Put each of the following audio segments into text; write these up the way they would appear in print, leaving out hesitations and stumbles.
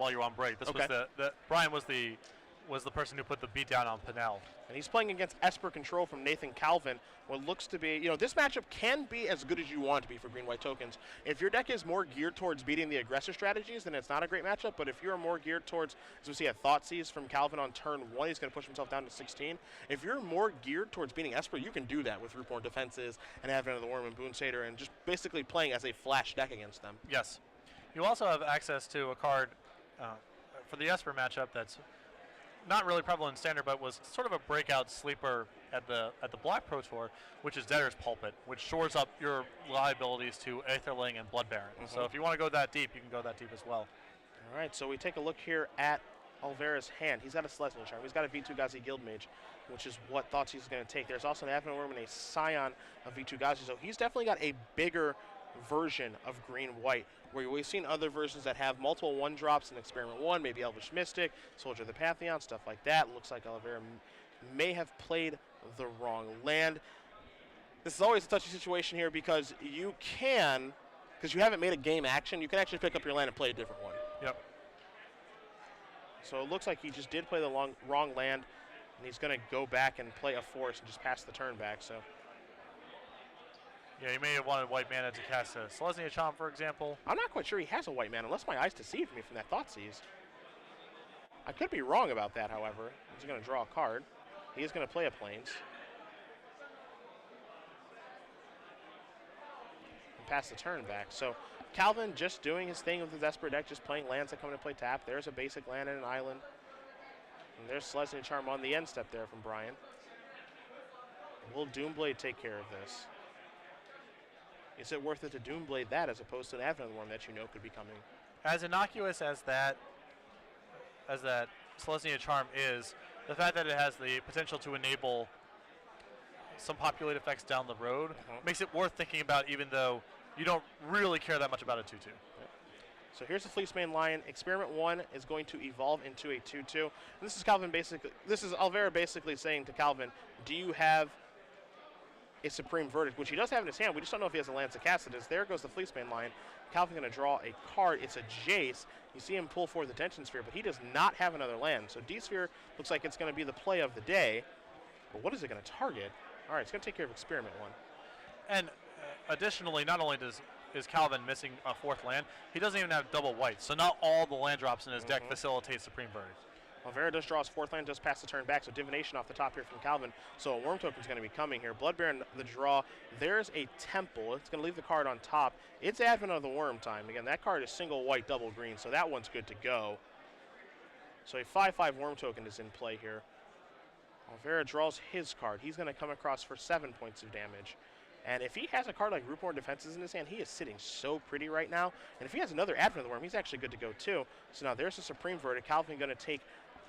while you were on break. This Okay. was Bryan was the person who put the beat down on Pinnell. And he's playing against Esper Control from Nathan Calvin. What looks to be, this matchup can be as good as you want it to be for green-white tokens. If your deck is more geared towards beating the aggressor strategies, then it's not a great matchup. But if you're more geared towards, as we see a Thoughtseize from Calvin on turn 1, he's going to push himself down to 16. If you're more geared towards beating Esper, you can do that with Rootborn Defenses and Advent of the Worm and Boon Satyr and just basically playing as a flash deck against them. Yes. You also have access to a card for the Esper matchup that's not really prevalent in Standard, but was sort of a breakout sleeper at the Black Pro Tour, which is Debtor's Pulpit, which shores up your liabilities to Aetherling and Blood Baron. So if you want to go that deep, you can go that deep as well. All right, so we take a look here at Olvera's hand. He's got a Celestial Charm. He's got a V2 Gazi Guildmage, which is what Thoughtseize is going to take. There's also an Advent Worm and a Scion of V2 Gazi, so he's definitely got a bigger version of green-white, where we've seen other versions that have multiple 1-drops in Experiment 1, maybe Elvish Mystic, Soldier of the Pantheon, stuff like that. Looks like Olvera may have played the wrong land. This is always a touchy situation here because you haven't made a game action, you can actually pick up your land and play a different one. Yep. So it looks like he just did play the wrong land, and he's going to go back and play a forest and just pass the turn back. So. Yeah, he may have wanted white mana to cast a Selesnya Charm, for example. I'm not quite sure he has a white mana, unless my eyes deceived me from that Thoughtseize. I could be wrong about that, however. He's going to draw a card. He is going to play a Plains. And pass the turn back. So Calvin just doing his thing with his Esper deck, just playing lands that come into play tap. There's a basic land and an island. And there's Selesnya Charm on the end step there from Bryan. Will Doomblade take care of this? Is it worth it to Doomblade that as opposed to an Advent Worm that could be coming? As innocuous as that Selesnya Charm is, the fact that it has the potential to enable some populate effects down the road makes it worth thinking about, even though you don't really care that much about a 2-2. Yep. So here's the Fleecemane Lion. Experiment 1 is going to evolve into a 2-2. And this is Olvera basically saying to Calvin, do you have a Supreme Verdict, which he does have in his hand. We just don't know if he has a Lance of Cassidy. There goes the Fleecemane Lion. Calvin's going to draw a card. It's a Jace. You see him pull for the Tension Sphere, but he does not have another land. So D-Sphere looks like it's going to be the play of the day. But what is it going to target? All right, it's going to take care of Experiment 1. And additionally, not only is Calvin missing a 4th land, he doesn't even have double white. So not all the land drops in his deck facilitate Supreme Verdict. Olvera does draw his 4th land, does pass the turn back, so Divination off the top here from Calvin. So a Worm token is going to be coming here. Blood Baron, the draw. There's a Temple. It's going to leave the card on top. It's Advent of the Worm time. Again, that card is single white, double green, so that one's good to go. So a 5/5 Worm token is in play here. Olvera draws his card. He's going to come across for 7 points of damage. And if he has a card like Rootborn Defenses in his hand, he is sitting so pretty right now. And if he has another Advent of the Worm, he's actually good to go too. So now there's a Supreme Verdict. Calvin going to take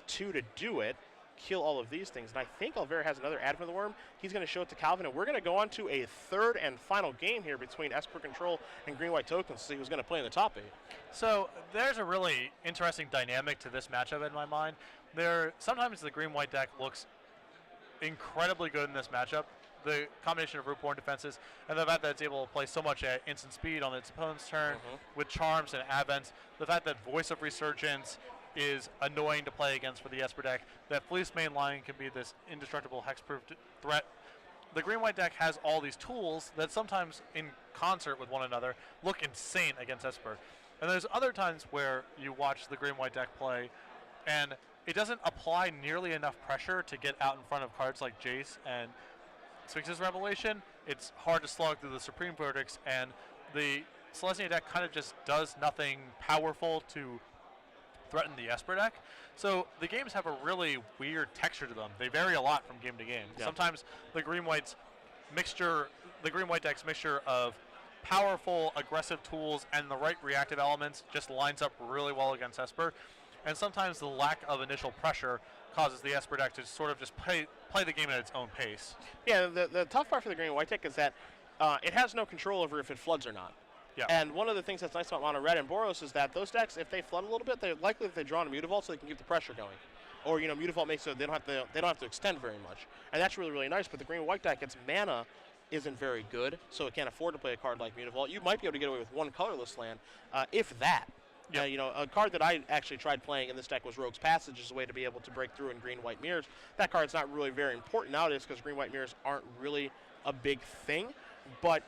2 to do it, kill all of these things. And I think Olvera has another Advent of the Worm. He's going to show it to Calvin, and we're going to go on to a 3rd and final game here between Esper Control and green-white tokens to see who's going to play in the top 8. So there's a really interesting dynamic to this matchup in my mind. Sometimes the green-white deck looks incredibly good in this matchup. The combination of Rootborn Defenses and the fact that it's able to play so much at instant speed on its opponent's turn with Charms and Advents, the fact that Voice of Resurgence is annoying to play against for the Esper deck, that Fleecemane Lion can be this indestructible hexproof threat. The green-white deck has all these tools that sometimes in concert with one another look insane against Esper. And there's other times where you watch the green-white deck play and it doesn't apply nearly enough pressure to get out in front of cards like Jace and Sphinx's Revelation. It's hard to slog through the Supreme Verdicts, and the Selesnya deck kind of just does nothing powerful to threaten the Esper deck. So the games have a really weird texture to them. They vary a lot from game to game. Yeah. Sometimes the green-white deck's mixture of powerful, aggressive tools and the right reactive elements just lines up really well against Esper. And sometimes the lack of initial pressure causes the Esper deck to sort of just play the game at its own pace. Yeah, the tough part for the green and white deck is that it has no control over if it floods or not. Yeah. And one of the things that's nice about Mono Red and Boros is that those decks, if they flood a little bit, they're likely that they draw on a Mutavault so they can keep the pressure going. Or, Mutavault makes so they don't have to extend very much. And that's really, really nice. But the green and white deck, its mana isn't very good, so it can't afford to play a card like Mutavault. You might be able to get away with one colorless land, if that. Yep. A card that I actually tried playing in this deck was Rogue's Passage as a way to be able to break through in green-white mirrors. That card's not really very important nowadays because green-white mirrors aren't really a big thing. But,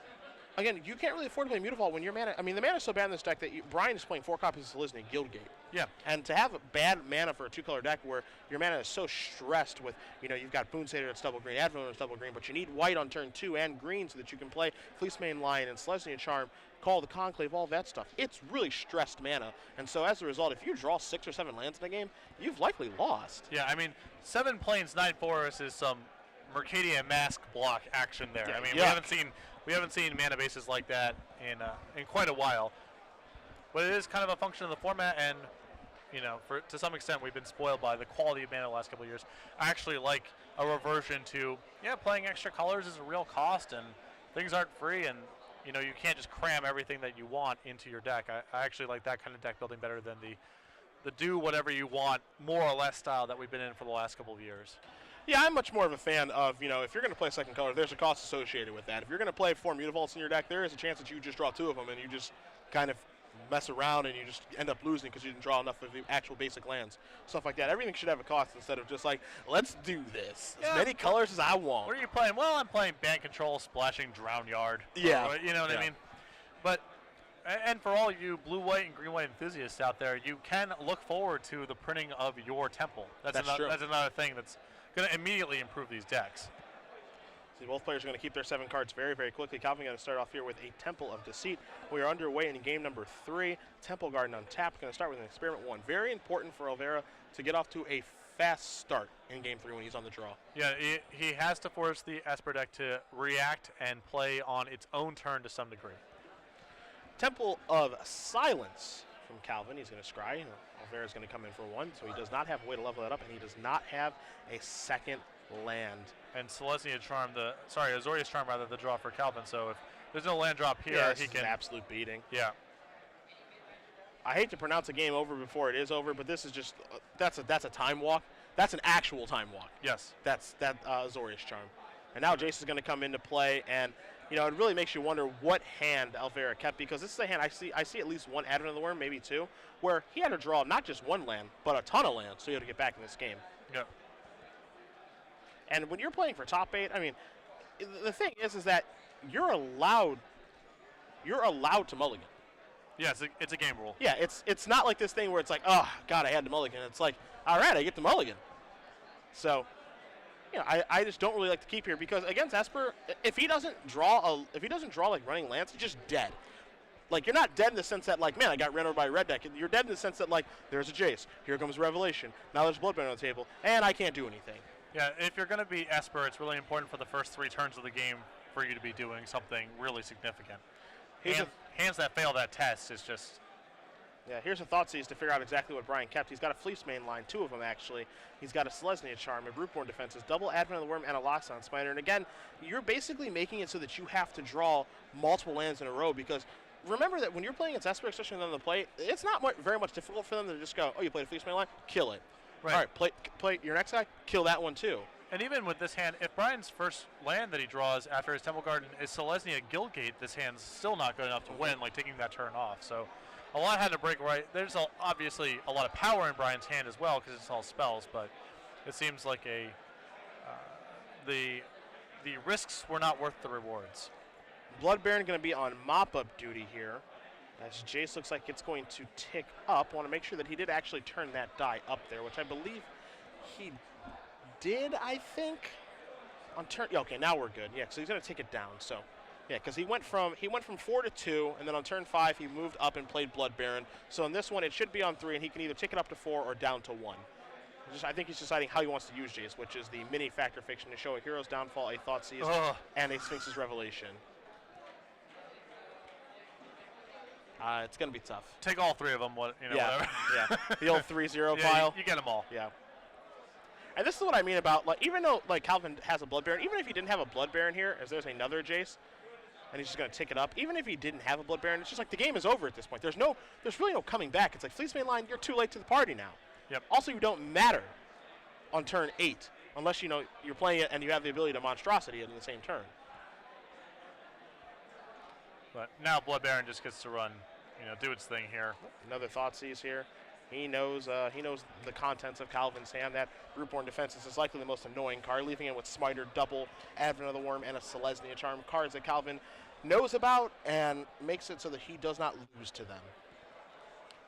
again, you can't really afford to play Mutavault when your mana – I mean, the mana's so bad in this deck that Bryan is playing 4 copies of Selesnya Guildgate. Yeah. And to have a bad mana for a 2-color deck where your mana is so stressed with, you've got Boon Satyr that's double green, Advent that's double green, but you need white on turn 2 and green so that you can play Fleecemane Lion and Selesnya Charm, Call the Conclave, all that stuff. It's really stressed mana. And so as a result, if you draw 6 or 7 lands in a game, you've likely lost. Yeah, I mean, 7 plains, 9 forests is some Mercadia Mask block action there. Yeah, I mean, yuck. we haven't seen mana bases like that in quite a while. But it is kind of a function of the format, and to some extent, we've been spoiled by the quality of mana the last couple of years. I actually like a reversion to playing extra colors is a real cost, and things aren't free, and you can't just cram everything that you want into your deck. I actually like that kind of deck building better than the do whatever you want, more or less style that we've been in for the last couple of years. Yeah, I'm much more of a fan of, if you're going to play second color, there's a cost associated with that. If you're going to play 4 Mutavaults in your deck, there is a chance that you just draw 2 of them and you just kind of mess around and you just end up losing because you didn't draw enough of the actual basic lands. Stuff like that. Everything should have a cost instead of just like, let's do this. As many colors as I want. What are you playing? Well, I'm playing Band Control, Splashing Drown Yard. Yeah. You know what I mean? But, and for all you blue, white, and green, white enthusiasts out there, you can look forward to the printing of your temple. That's true. That's another thing that's going to immediately improve these decks. See, both players are going to keep their 7 cards very, very quickly. Calvin going to start off here with a Temple of Deceit. We are underway in game number 3. Temple Garden untapped. Going to start with an Experiment 1. Very important for Olvera to get off to a fast start in game 3 when he's on the draw. Yeah, he has to force the Esper deck to react and play on its own turn to some degree. Temple of Silence from Calvin. He's going to scry. Olvera is going to come in for 1, so he does not have a way to level that up, and he does not have a second land. And Selesnya Charm, Azorius Charm rather, the draw for Calvin. So if there's no land drop here, he can an absolute beating. Yeah. I hate to pronounce a game over before it is over, but this is just that's a time walk. That's an actual time walk. Yes. That's Azorius Charm. And now Jace is going to come into play, and it really makes you wonder what hand Olvera kept, because this is a hand I see at least 1 Advent of the Worm, maybe 2, where he had to draw not just 1 land, but a ton of lands, so he had to get back in this game. Yeah. And when you're playing for top 8, I mean, the thing is that you're allowed to mulligan. Yeah, it's a game rule. Yeah, it's not like this thing where it's like, oh God, I had to mulligan. It's like, all right, I get to mulligan. So, I just don't really like to keep here, because against Esper, if he doesn't draw like running lands, he's just dead. Like, you're not dead in the sense that, like, man, I got ran over by a red deck. You're dead in the sense that, like, there's a Jace, here comes Revelation, now there's Bloodbaron on the table, and I can't do anything. Yeah, if you're going to beat Esper, it's really important for the first 3 turns of the game for you to be doing something really significant. Hands that fail that test is just... Yeah, here's a Thoughtseize to figure out exactly what Bryan kept. He's got a Fleecemane line, 2 of them actually. He's got a Selesnya Charm, a Rootborn Defenses, double Advent of the Worm, and a Loxodon Spider. And again, you're basically making it so that you have to draw multiple lands in a row, because remember that when you're playing against Esper, especially on the plate, it's not very much difficult for them to just go, oh, you played a Fleecemane line? Kill it. Right. All right, play your next guy, kill that one too. And even with this hand, if Bryan's first land that he draws after his Temple Garden is Selesnya Guildgate, this hand's still not good enough to win, like taking that turn off. So a lot had to break right. There's obviously a lot of power in Bryan's hand as well, because it's all spells, but it seems like the risks were not worth the rewards. Bloodbaron going to be on mop-up duty here, as Jace looks like it's going to tick up. Want to make sure that he did actually turn that die up there, which I believe he did, I think. On turn, yeah, okay, now we're good. Yeah, so he's going to take it down. So, yeah, because he went from 4 to 2, and then on turn 5 he moved up and played Bloodbaron. So in this one it should be on 3, and he can either take it up to 4 or down to 1. I think he's deciding how he wants to use Jace, which is the mini factor fiction to show a Hero's Downfall, a Thoughtseize, and a Sphinx's Revelation. It's going to be tough. Take all 3 of them, whatever. Yeah, the old 3-0 pile. You get them all. Yeah. And this is what I mean about, like, even though, like, Calvin has a Bloodbaron, even if he didn't have a Bloodbaron here, as there's another Jace, and he's just going to tick it up, even if he didn't have a Bloodbaron, it's just like the game is over at this point. There's really no coming back. It's like, Fleecemane line, you're too late to the party now. Yep. Also, you don't matter on turn 8, unless, you're playing it and you have the ability to Monstrosity in the same turn. But now Bloodbaron just gets to run do its thing here. Another Thoughtseize here. He knows the contents of Calvin's hand. That Rootborn Defenses is likely the most annoying card, leaving it with Smiter, Double, Advent of the Worm, and a Selesnya Charm. Cards that Calvin knows about and makes it so that he does not lose to them.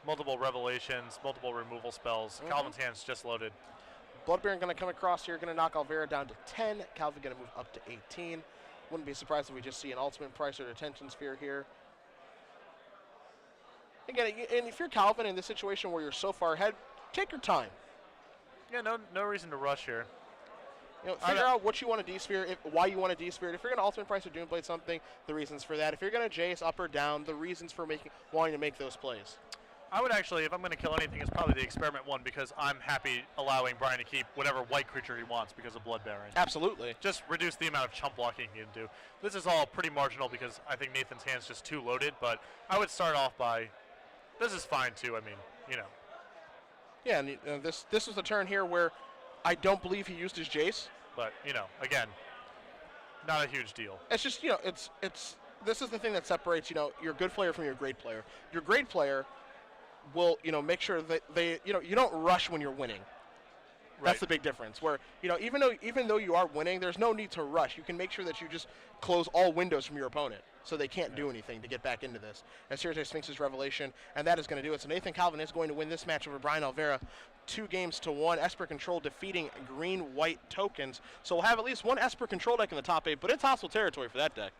Multiple Revelations, multiple removal spells. Calvin's hand's just loaded. Blood Baron going to come across here, going to knock Olvera down to 10. Calvin going to move up to 18. Wouldn't be surprised if we just see an Ultimate Price or Detention Sphere here. Again, and if you're Calvin in this situation where you're so far ahead, take your time. Yeah, no reason to rush here. Figure out what you want to D-Sphere, why you want to D-Sphere. If you're going to Ultimate Price or Doomblade something, the reasons for that. If you're going to Jace up or down, the reasons for wanting to make those plays. I would actually, if I'm going to kill anything, it's probably the Experiment one because I'm happy allowing Bryan to keep whatever white creature he wants because of Blood Baron. Absolutely. Just reduce the amount of chump blocking he can do. This is all pretty marginal because I think Nathan's hand's just too loaded, but I would start off by, this is fine too, Yeah, and this was the turn here where I don't believe he used his Jace. But, again, not a huge deal. It's just, this is the thing that separates, your good player from your great player. Your great player will, make sure that you don't rush when you're winning. That's the big difference. Where, even though you are winning, there's no need to rush. You can make sure that you just close all windows from your opponent so they can't do anything to get back into this. And seriously, Sphinx's Revelation, and that is going to do it. So Nathan Calvin is going to win this match over Bryan Olvera 2-1. Esper Control defeating green-white tokens. So we'll have at least one Esper Control deck in the top 8, but it's hostile territory for that deck.